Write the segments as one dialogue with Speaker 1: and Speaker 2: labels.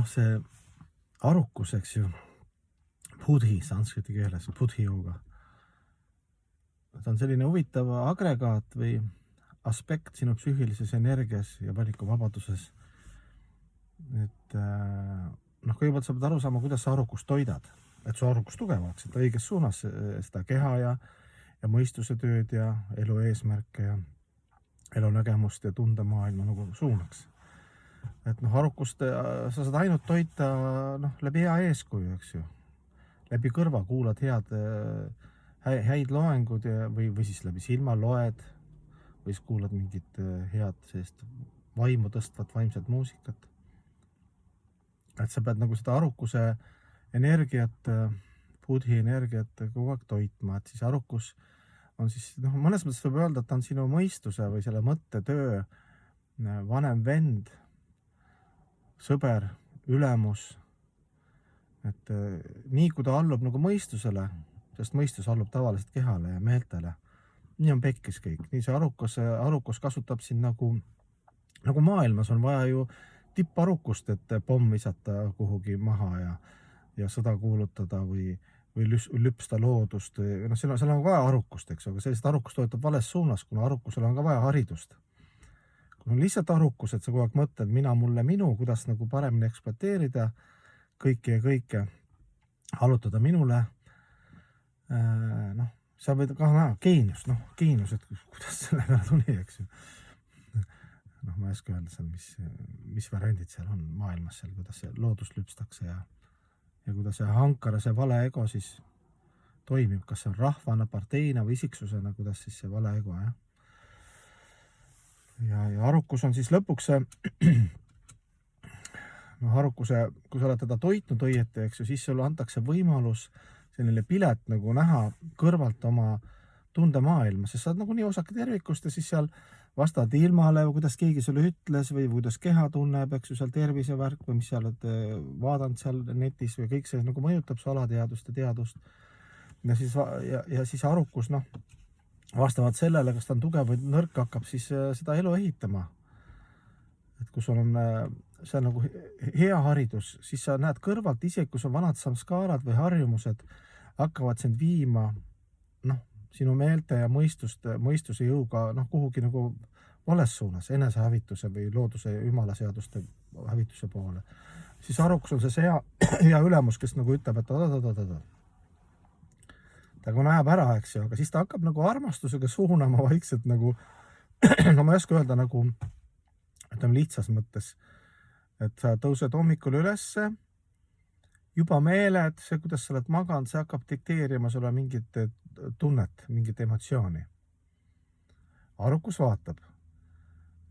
Speaker 1: see arukus, eks ju, budhi sanskriti keeles, budhi jooga. Ta on selline huvitav agregaat või aspekt sinu psüühilises energias ja valikuvabaduses. Et kõigepealt sa pead aru saama, kuidas sa arukust toidad, et su arukus tugevaks, et õiges suunas seda keha ja mõistuse tööd ja elu eesmärke ja elu nägemust ja tundemaailma nagu suunaks. Et arukust sa saad ainult toita läbi hea eeskuju, eks ju. Läbi kõrva kuulad häid loengud või siis läbi silma loed või siis kuulad mingit head sellist vaimu tõstvat vaimset muusikat. Et sa pead nagu seda arukuse energiat, budhi energiat kogu aeg toitma, et siis arukus on siis, mõnes mõttes võib öelda, et ta on sinu mõistuse või selle mõttetöö vanem vend, sõber, ülemus. Et nii kui ta allub nagu mõistusele, sest mõistus allub tavaliselt kehale ja meeltele, nii on pekkis kõik. Nii see arukus kasutab sind nagu maailmas on vaja ju tipparukust, et pomm visata kuhugi maha ja sõda kuulutada või lüpsta loodust. Seal on vaja arukust, eks, aga sellist arukust toetab vales suunas, kuna arukusel on ka vaja haridust. Kui on lihtsalt arukus, et sa kogu aeg mõtled mina, mulle, minu, kuidas nagu paremini ekspluateerida kõike ja kõike, allutada minule, sa võid ka geenius, et kuidas selle peale tuli, eks ju. Ma ei oska öelda seal, mis variandid seal on maailmas seal, kuidas see loodus lüpstakse ja kuidas see hankara, see vale ego siis toimib, kas see on rahvana, parteina või isiksusena, kuidas siis see vale ego, jah. Ja arukus on siis lõpuks arukuse, kui sa oled teda toitnud õieti, eks ju, siis sulle antakse võimalus selline pilet nagu näha kõrvalt oma tundemaailma, sest sa oled nagu nii osake tervikust ja siis seal vastavad ilmale, kuidas keegi sulle ütles või kuidas keha tunneb, eks ju, seal tervisevärk või mis sa oled vaadanud seal netis või kõik see nagu mõjutab su alateadust ja teadust. Ja siis arukus, vastavalt sellele, kas ta on tugev või nõrk, hakkab siis seda elu ehitama. Et kui sul on see nagu hea haridus, siis sa näed kõrvalt isegi, kui sul vanad samskaarad või harjumused hakkavad sind viima, sinu meelte ja mõistuse jõuga kuhugi nagu vales suunas, enesehävituse või looduse ja jumala seaduste hävituse poole. Siis arukus on see hea ülemus, kes nagu ütleb, et ta kui näeb ära, eks ju, aga siis ta hakkab nagu armastusega suunama vaikselt nagu, ma ei oska öelda nagu, ütleme lihtsas mõttes, et sa tõused hommikul ülesse, juba meeled, see, kuidas sa oled maganud, see hakkab dikteerima sulle mingit tunnet, mingit emotsiooni. Arukus vaatab.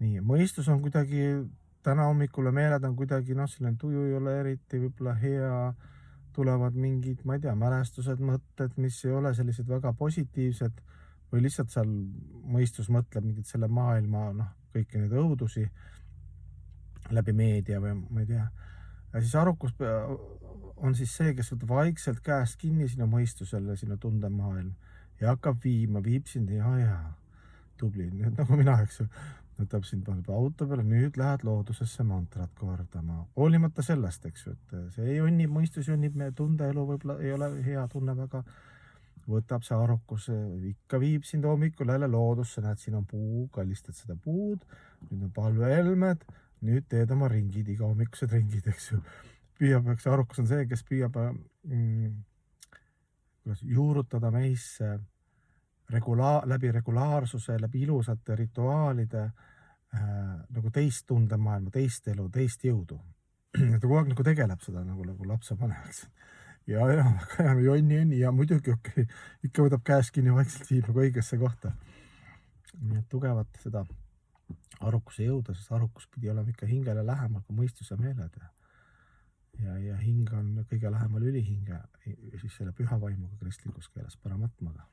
Speaker 1: Nii, mõistus on kuidagi, täna hommikule meeled on kuidagi, selline tuju ei ole eriti võib-olla hea, tulevad mingid, ma ei tea, mälestused, mõtted, mis ei ole sellised väga positiivsed või lihtsalt seal mõistus mõtleb mingit selle maailma, kõiki neid õudusi läbi meedia või ma ei tea. Ja siis arukus on siis see, kes võtab vaikselt käest kinni sinu mõistusele, sinu tundemaailm ja hakkab viib sind ja tubli, nüüd nagu mina, eks ju, võtab sind auto peale, nüüd lähed loodusesse mantrat kordama. Hoolimata sellest, eks ju, et see jonnib, mõistus jonnib, meie tundeelu võib-olla ei ole hea tunne väga, võtab see arukus, ikka viib sind hommikul jälle loodusse, näed, siin on puu, kallistad seda puud, nüüd on palvehelmed, nüüd teed oma ringid, iga hommikused ringid, eks ju. Eks arukus on see, kes püüab juurutada meisse läbi regulaarsuse, läbi ilusate rituaalide nagu teist tundemaailma, teist elu, teist jõudu. Ta kogu aeg nagu tegeleb seda nagu lapsevanemaks. Ja jonni ja muidugi ikka võtab käest kinni vaikselt viib nagu õigesse kohta. Nii et tugevat seda arukuse jõuda, sest arukus pidi olema ikka hingele lähemal kui mõistus ja meeled. Ja hing on kõige lähemal ülihinge, siis selle püha vaimuga kristlikus keeles paramatmaga.